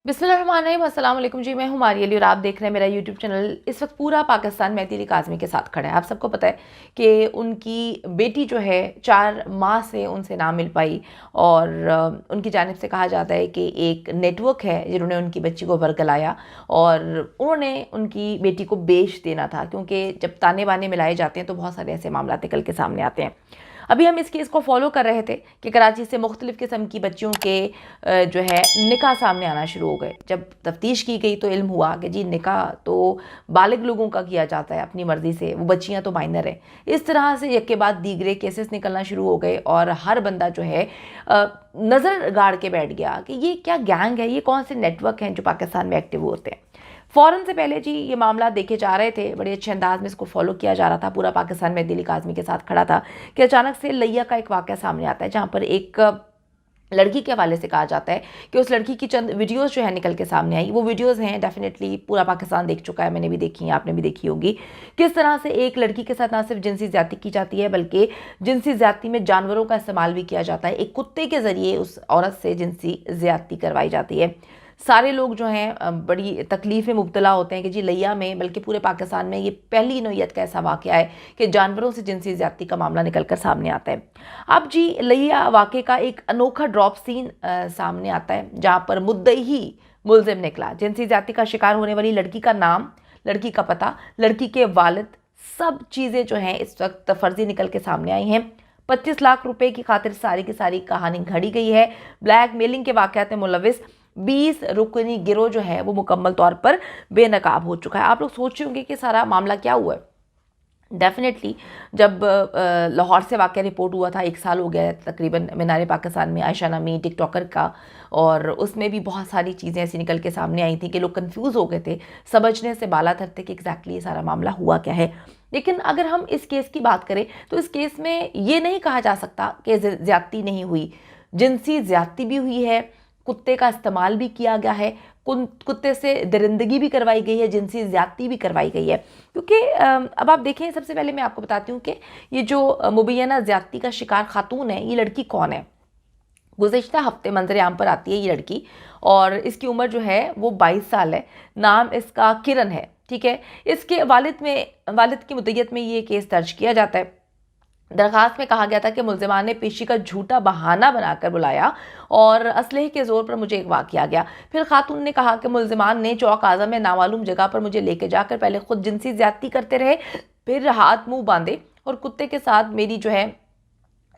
बिस्मिल्लाहिर्रहमानिर्रहीम, अस्सलाम वालेकुम जी। मैं हूँ मारिया अली और आप देख रहे हैं मेरा यूट्यूब चैनल। इस वक्त पूरा पाकिस्तान मेहदी अली काज़मी के साथ खड़ा है। आप सबको पता है कि उनकी बेटी जो है 4 माह से उनसे ना मिल पाई और उनकी जानिब से कहा जाता है कि एक नेटवर्क है जिन्होंने उनकी बच्ची को बरगलाया और उन्होंने उनकी बेटी को बेच देना था, क्योंकि जब ताने बाने मिलाए जाते हैं तो बहुत सारे ऐसे मामला निकल के सामने आते हैं। अभी हम इस केस को फॉलो कर रहे थे कि कराची से मुख्तलिफ़ किस्म की बच्चियों के जो है निकाह सामने आना शुरू हो गए। जब तफ्तीश की गई तो इल्म हुआ कि जी निकाह तो बालिग लोगों का किया जाता है अपनी मर्ज़ी से, वो बच्चियां तो माइनर हैं। इस तरह से एक के बाद दीगरे केसेस निकलना शुरू हो गए और हर बंदा जो है नज़र गाड़ के बैठ गया कि ये क्या गैंग है, ये कौन से नेटवर्क हैं जो पाकिस्तान में एक्टिव होते हैं। फ़ौरन से पहले जी ये मामला देखे जा रहे थे, बड़े अच्छे अंदाज में इसको फॉलो किया जा रहा था। पूरा पाकिस्तान मेहदी अली काज़मी के साथ खड़ा था कि अचानक से लिया का एक वाक़या सामने आता है, जहाँ पर एक लड़की के हवाले से कहा जाता है कि उस लड़की की चंद वीडियोस जो है निकल के सामने आई। वो वीडियोस हैं, डेफिनेटली पूरा पाकिस्तान देख चुका है, मैंने भी देखी है, आपने भी देखी होगी। किस तरह से एक लड़की के साथ ना सिर्फ जिनसी ज़्यादती की जाती है बल्कि जिनसी ज़्यादती में जानवरों का इस्तेमाल भी किया जाता है। एक कुत्ते के ज़रिए उस औरत से जिनसी ज़्यादती करवाई जाती है। सारे लोग जो हैं बड़ी तकलीफ़ में मुब्तला होते हैं कि जी लिया में, बल्कि पूरे पाकिस्तान में ये पहली नौयत का ऐसा वाक़या है कि जानवरों से जिनसी ज़्यादती का मामला निकल कर सामने आता है। अब जी लिया वाक़े का एक अनोखा ड्रॉप सीन सामने आता है, जहाँ पर मुद्दई ही मुलजिम निकला। जिनसी ज़्यादती का शिकार होने वाली लड़की का नाम, लड़की का पता, लड़की के वालिद, सब चीज़ें जो हैं इस वक्त फर्जी निकल के सामने आई हैं। 25 लाख रुपए की खातिर सारी की सारी कहानी घड़ी गई है। ब्लैकमेलिंग के वाक़यात में मुलविस 20 रुकनी गिरोह जो है वो मुकम्मल तौर पर बेनकाब हो चुका है। आप लोग सोच रहे होंगे कि सारा मामला क्या हुआ है। डेफिनेटली जब लाहौर से वाक़या रिपोर्ट हुआ था, 1 साल हो गया है तकरीबन मीनार पाकिस्तान में आयशा नामी टिकटॉकर का, और उसमें भी बहुत सारी चीज़ें ऐसी निकल के सामने आई थी कि लोग कंफ्यूज हो गए थे, समझने से बाला तर थे कि एग्जैक्टली ये सारा मामला हुआ क्या है। लेकिन अगर हम इस केस की बात करें तो इस केस में ये नहीं कहा जा सकता कि ज़्यादती नहीं हुई। जिनसी ज़्यादती भी हुई है, कुत्ते का इस्तेमाल भी किया गया है, कुत्ते से दरिंदगी भी करवाई गई है, जिनसी ज़्यादती भी करवाई गई है। क्योंकि अब आप देखें, सबसे पहले मैं आपको बताती हूँ कि ये जो मुबैना ज़्यादती का शिकार खातून है, ये लड़की कौन है। गुज़िश्ता हफ्ते मंजर आम पर आती है ये लड़की और इसकी उम्र जो है वो 22 साल है। नाम इसका किरण है, ठीक है। इसके वालिद की मुद्दत में ये केस दर्ज किया जाता है। दरखास्त में कहा गया था कि मुल्ज़िमान ने पेशी का झूठा बहाना बनाकर बुलाया और असलहे के ज़ोर पर मुझे अगवा किया गया। फिर खातून ने कहा कि मुल्ज़िमान ने चौक आज़म में नामालूम जगह पर मुझे लेके जाकर पहले खुद जिनसी ज़्यादती करते रहे, फिर हाथ मुंह बांधे और कुत्ते के साथ मेरी जो है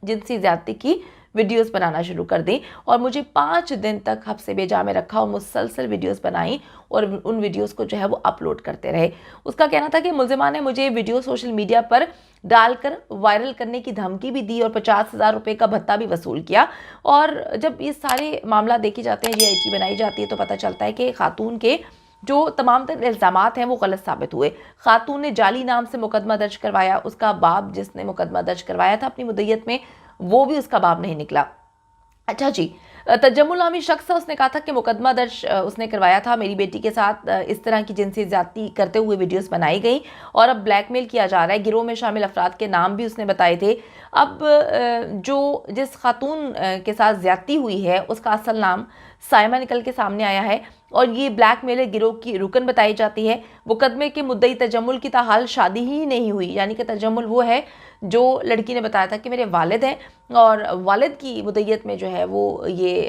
जिनसी ज़्यादती की वीडियोस बनाना शुरू कर दी और मुझे 5 दिन तक हब्से बेजा में रखा और मुसलसल वीडियोस बनाई और उन वीडियोस को जो है वो अपलोड करते रहे। उसका कहना था कि मुल्ज़िमान ने मुझे वीडियो सोशल मीडिया पर डालकर वायरल करने की धमकी भी दी और 50,000 रुपये का भत्ता भी वसूल किया। और जब ये सारे मामला देखे जाते हैं, GIT बनाई जाती है, तो पता चलता है कि खातून के जो तमाम तर इल्ज़ामात हैं वो गलत साबित हुए। खातून ने जाली नाम से मुकदमा दर्ज करवाया, उसका बाप जिसने मुकदमा दर्ज करवाया था अपनी मुद्दत में, वो भी उसका बाप नहीं निकला। अच्छा जी, तजम्मुल नामी शख्स था, उसने कहा था कि मुकदमा दर्ज उसने करवाया था, मेरी बेटी के साथ इस तरह की जिनसी ज़्यादती करते हुए वीडियोस बनाई गई और अब ब्लैकमेल किया जा रहा है। गिरोह में शामिल अफराद के नाम भी उसने बताए थे। अब जो जिस खातून के साथ ज़्यादती हुई है उसका असल नाम साइमा निकल के सामने आया है और ये ब्लैकमेलर गिरोह की रुकन बताई जाती है। मुकदमे के मुद्दई तजम्मुल की ताहाल शादी ही नहीं हुई, यानी कि तजम्मुल वो है जो लड़की ने बताया था कि मेरे वालिद हैं और वालिद की मुद्दत में जो है वो ये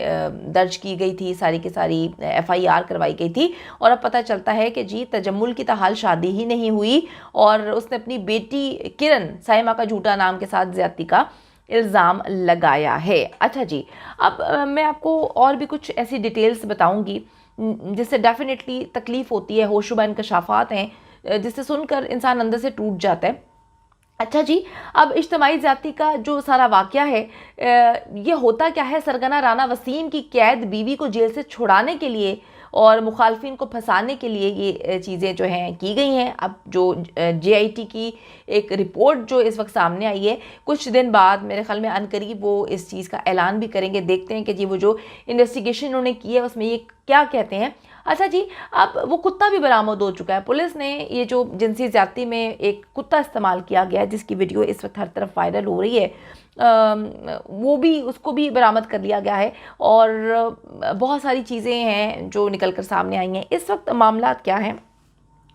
दर्ज की गई थी, सारी की सारी FIR करवाई गई थी। और अब पता चलता है कि जी तजम्मुल की ताहाल शादी ही नहीं हुई और उसने अपनी बेटी किरण साइमा का झूठा नाम के साथ ज़्यादती का इल्ज़ाम लगाया है। अच्छा जी, अब मैं आपको और भी कुछ ऐसी डिटेल्स बताऊंगी जिससे डेफिनेटली तकलीफ़ होती है, होशुबा इंकशाफात हैं जिससे सुनकर इंसान अंदर से टूट जाता है। अच्छा जी, अब इज्तिमाई ज़्यादती का जो सारा वाक़या है, ये होता क्या है। सरगना राना वसीम की कैद बीवी को जेल से छुड़ाने के लिए और मुखालफिन को फंसाने के लिए ये चीज़ें जो हैं की गई हैं। अब जो GIT की एक रिपोर्ट जो इस वक्त सामने आई है, कुछ दिन बाद मेरे ख्याल में अनकरीब वो इस चीज़ का ऐलान भी करेंगे। देखते हैं कि जी वो जो इन्वेस्टिगेशन उन्होंने की है उसमें ये क्या कहते हैं। अच्छा जी, अब वो कुत्ता भी बरामद हो चुका है। पुलिस ने ये जो जिनसी ज़्यादती में एक कुत्ता इस्तेमाल किया गया है, जिसकी वीडियो इस वक्त हर तरफ वायरल हो रही है, वो भी, उसको भी बरामद कर लिया गया है। और बहुत सारी चीज़ें हैं जो निकल कर सामने आई हैं। इस वक्त मामला क्या है,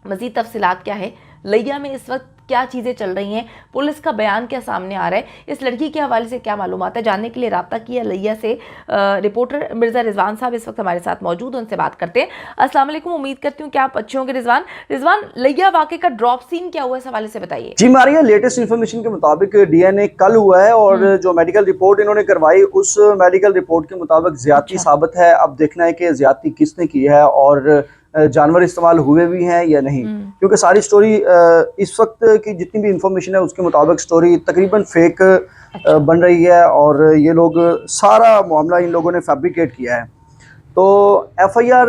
मज़ीद तफसीलात क्या है, लिया में इस वक्त क्या चीज़ें चल रही हैं, पुलिस का बयान क्या सामने आ रहा है, इस लड़की के हवाले से क्या मालूमात है, जानने के लिए रब्ता किया लिया से रिपोर्टर मिर्ज़ा रिजवान साहब इस वक्त हमारे साथ मौजूद, उनसे बात करते हैं। अस्सलाम वालेकुम, उम्मीद करती हूँ कि आप अच्छे होंगे। रिजवान, लिया वाक़े का ड्रॉप सीन क्या हुआ, इस हवाले से बताइए। जी मारिया, लेटेस्ट इन्फॉर्मेशन के मुताबिक डीएनए कल हुआ है और जो मेडिकल रिपोर्ट इन्होंने करवाई उस मेडिकल रिपोर्ट के मुताबिक ज्यादती अच्छा। साबित है। अब देखना है कि ज्यादती किसने की है और जानवर इस्तेमाल हुए भी हैं या नहीं, क्योंकि सारी स्टोरी इस वक्त की जितनी भी इंफॉर्मेशन है उसके मुताबिक स्टोरी तकरीबन फेक अच्छा। बन रही है और ये लोग सारा मामला इन लोगों ने फैब्रिकेट किया है। तो एफआईआर,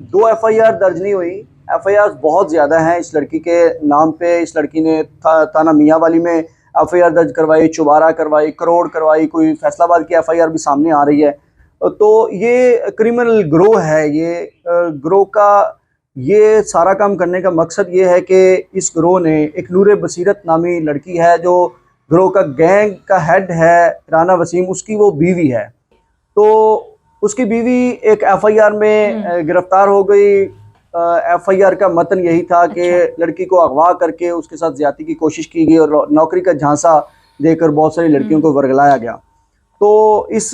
2 एफआईआर दर्ज नहीं हुई। एफआईआर बहुत ज़्यादा हैं इस लड़की के नाम पे। इस लड़की ने थाना मियाँ वाली में एफआईआर दर्ज करवाई, चुबारा करवाई, करोड़ करवाई, कोई फैसलाबाद की एफआईआर भी सामने आ रही है। तो ये क्रिमिनल ग्रोह है। ये ग्रोह का ये सारा काम करने का मकसद ये है कि इस ग्रोह ने, एक नूर बसीरत नामी लड़की है जो ग्रोह का गैंग का हेड है, राना वसीम, उसकी वो बीवी है। तो उसकी बीवी एक एफआईआर में गिरफ्तार हो गई। एफआईआर का मतन यही था कि अच्छा। लड़की को अगवा करके उसके साथ ज्यादती की कोशिश की गई और नौकरी का झांसा देकर बहुत सारी लड़कियों को वर्गलाया गया। तो इस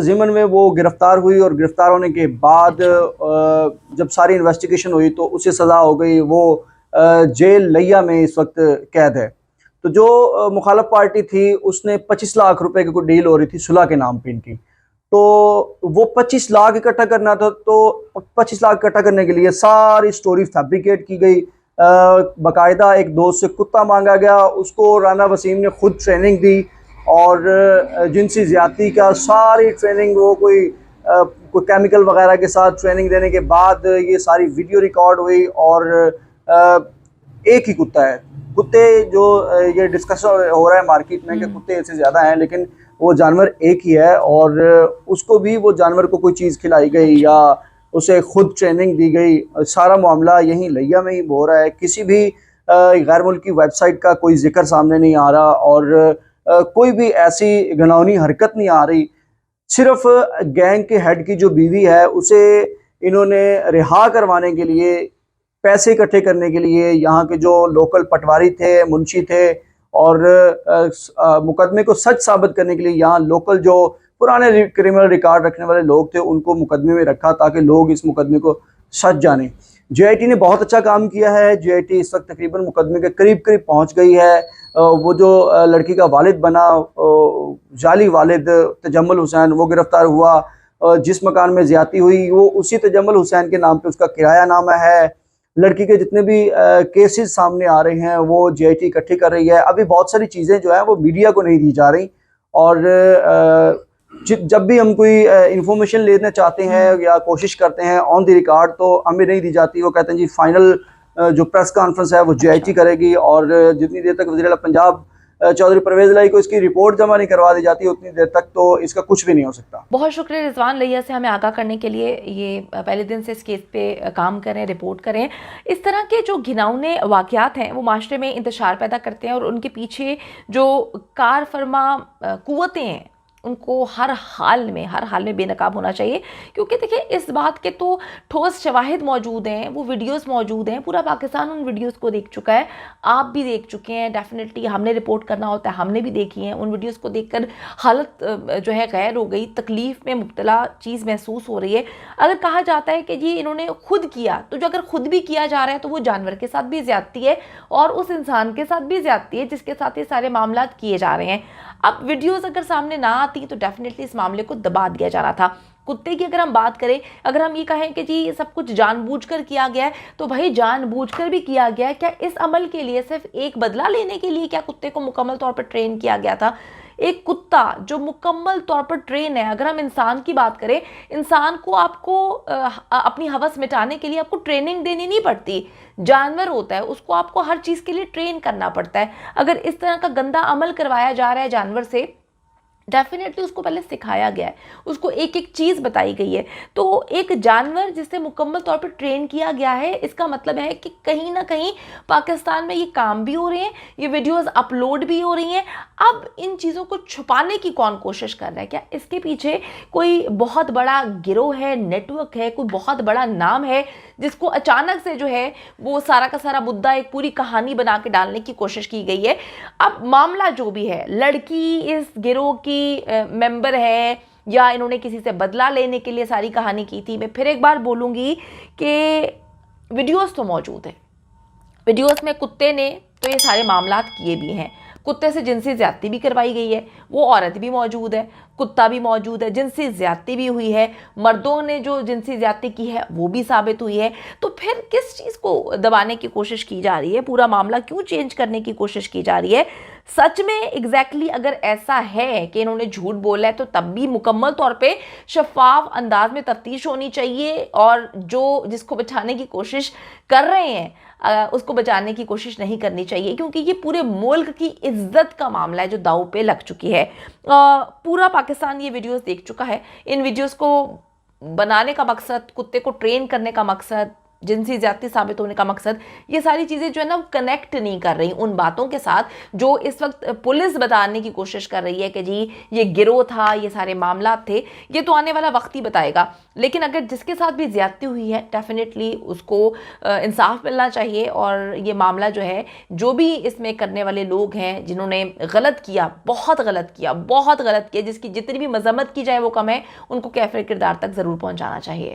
ज़िमन में वो गिरफ्तार हुई और गिरफ्तार होने के बाद अच्छा। जब सारी इन्वेस्टिगेशन हुई तो उसे सज़ा हो गई। वो जेल लिया में इस वक्त कैद है। तो जो मुखालफ पार्टी थी उसने 25 लाख रुपए की कोई डील हो रही थी सुलह के नाम पे इनकी। तो वो 25 लाख इकट्ठा करना था। तो 25 लाख इकट्ठा करने के लिए सारी स्टोरी फैब्रिकेट की गई। बाकायदा एक दोस्त से कुत्ता मांगा गया, उसको राना वसीम ने खुद ट्रेनिंग दी और जिनसी ज्यादती का सारी ट्रेनिंग, वो कोई केमिकल वगैरह के साथ ट्रेनिंग देने के बाद ये सारी वीडियो रिकॉर्ड हुई। और एक ही कुत्ता है। कुत्ते जो ये डिस्कशन हो रहा है मार्केट में कि कुत्ते ऐसे ज़्यादा हैं, लेकिन वो जानवर एक ही है और उसको भी वो जानवर को कोई चीज़ खिलाई गई या उसे खुद ट्रेनिंग दी गई। सारा मामला यहीं लिया में ही हो रहा है। किसी भी गैर मुल्की वेबसाइट का कोई जिक्र सामने नहीं आ रहा और कोई भी ऐसी घिनौनी हरकत नहीं आ रही। सिर्फ गैंग के हेड की जो बीवी है उसे इन्होंने रिहा करवाने के लिए, पैसे इकट्ठे करने के लिए यहाँ के जो लोकल पटवारी थे, मुंशी थे और मुकदमे को सच साबित करने के लिए यहाँ लोकल जो पुराने क्रिमिनल रिकॉर्ड रखने वाले लोग थे उनको मुकदमे में रखा ताकि लोग इस मुकदमे को सच जाने। जेआईटी ने बहुत अच्छा काम किया है। जेआईटी इस वक्त तकरीबन मुकदमे के करीब करीब पहुँच गई है। वो जो लड़की का वालिद बना, जाली वालिद तजम्मुल हुसैन, वो गिरफ्तार हुआ। जिस मकान में ज्यादती हुई वो उसी तजम्मुल हुसैन के नाम पे उसका किराया नामा है। लड़की के जितने भी केसेस सामने आ रहे हैं वो जेआईटी इकट्ठी कर रही है। अभी बहुत सारी चीज़ें जो है वो मीडिया को नहीं दी जा रही और जब भी हम कोई इंफॉर्मेशन लेना चाहते हैं या कोशिश करते हैं ऑन द रिकॉर्ड तो हमें नहीं दी जाती। वो कहते हैं जी फाइनल जो प्रेस कॉन्फ्रेंस है वो जेआईटी करेगी और जितनी देर तक वज़ीर आला पंजाब चौधरी परवेज़ इलाही को इसकी रिपोर्ट जमा नहीं करवा दी जाती उतनी देर तक तो इसका कुछ भी नहीं हो सकता। बहुत शुक्रिया रिजवान, लिया से हमें आगाह करने के लिए। ये पहले दिन से इस केस पे काम करें, रिपोर्ट करें। इस तरह के जो घिनौने वाक़यात हैं वो माशरे में इंतशार पैदा करते हैं और उनके पीछे जो कार फरमा कुव्वतें हैं उनको हर हाल में बेनकाब होना चाहिए। क्योंकि देखिए, इस बात के तो ठोस शवाहिद मौजूद हैं, वो वीडियोस मौजूद हैं, पूरा पाकिस्तान उन वीडियोस को देख चुका है, आप भी देख चुके हैं। डेफिनेटली हमने रिपोर्ट करना होता है, हमने भी देखी हैं। उन वीडियोस को देखकर हालत जो है गैर हो गई, तकलीफ़ में मुब्तला चीज़ महसूस हो रही है। अगर कहा जाता है कि जी इन्होंने खुद किया, तो जो अगर खुद भी किया जा रहा है तो वो जानवर के साथ भी ज़्यादती है और उस इंसान के साथ भी ज़्यादती है जिसके साथ ये सारे मामला किए जा रहे हैं। अब वीडियोस अगर सामने ना आती तो डेफिनेटली इस मामले को दबा दिया जा रहा था। कुत्ते की अगर हम बात करें, अगर हम ये कहें कि जी ये सब कुछ जानबूझकर किया गया है, तो भाई जानबूझकर भी किया गया है। क्या इस अमल के लिए सिर्फ एक बदला लेने के लिए क्या कुत्ते को मुकम्मल तौर पर ट्रेन किया गया था? एक कुत्ता जो मुकम्मल तौर पर ट्रेन है, अगर हम इंसान की बात करें, इंसान को आपको अपनी हवस मिटाने के लिए आपको ट्रेनिंग देनी नहीं पड़ती। जानवर होता है, उसको आपको हर चीज़ के लिए ट्रेन करना पड़ता है। अगर इस तरह का गंदा अमल करवाया जा रहा है जानवर से, डेफिनेटली उसको पहले सिखाया गया है, उसको एक एक चीज़ बताई गई है। तो एक जानवर जिसे मुकम्मल तौर पर ट्रेन किया गया है, इसका मतलब है कि कहीं ना कहीं पाकिस्तान में ये काम भी हो रहे हैं, ये वीडियोस अपलोड भी हो रही हैं। अब इन चीज़ों को छुपाने की कौन कोशिश कर रहा है? क्या इसके पीछे कोई बहुत बड़ा गिरोह है, नेटवर्क है, कोई बहुत बड़ा नाम है जिसको अचानक से जो है वो सारा का सारा मुद्दा एक पूरी कहानी बना के डालने की कोशिश की गई है? अब मामला जो भी है, लड़की इस गिरोह की मेंबर है या इन्होंने किसी से बदला लेने के लिए सारी कहानी की थी, मैं फिर एक बार बोलूँगी कि वीडियोस तो मौजूद है। वीडियोस में कुत्ते ने तो ये सारे मामलात किए भी हैं, कुत्ते से जिनसी ज्यादती भी करवाई गई है, वो औरत भी मौजूद है, कुत्ता भी मौजूद है, जिनसी ज्यादती भी हुई है, मर्दों ने जो जिनसी ज्यादती की है वो भी साबित हुई है। तो फिर किस चीज़ को दबाने की कोशिश की जा रही है? पूरा मामला क्यों चेंज करने की कोशिश की जा रही है? सच में एग्जैक्टली अगर ऐसा है कि इन्होंने झूठ बोला है तो तब भी मुकम्मल तौर पे शफाफ अंदाज में तफ्तीश होनी चाहिए, और जो जिसको बचाने की कोशिश कर रहे हैं उसको बचाने की कोशिश नहीं करनी चाहिए, क्योंकि ये पूरे मुल्क की इज्जत का मामला है जो दांव पे लग चुकी है। पूरा पाकिस्तान ये वीडियोस देख चुका है। इन वीडियोस को बनाने का मकसद, कुत्ते को ट्रेन करने का मकसद, जिनसी ज्यादती साबित होने का मकसद, ये सारी चीज़ें जो है ना कनेक्ट नहीं कर रही उन बातों के साथ जो इस वक्त पुलिस बताने की कोशिश कर रही है कि जी ये गिरोह था, ये सारे मामला थे। ये तो आने वाला वक्त ही बताएगा। लेकिन अगर जिसके साथ भी ज्यादती हुई है डेफिनेटली उसको इंसाफ मिलना चाहिए, और ये मामला जो है, जो भी इसमें करने वाले लोग हैं जिन्होंने गलत किया, बहुत गलत किया, बहुत गलत किया, जिसकी जितनी भी मजम्मत की जाए वो कम है, उनको कैफिर किरदार तक ज़रूर पहुँचाना चाहिए।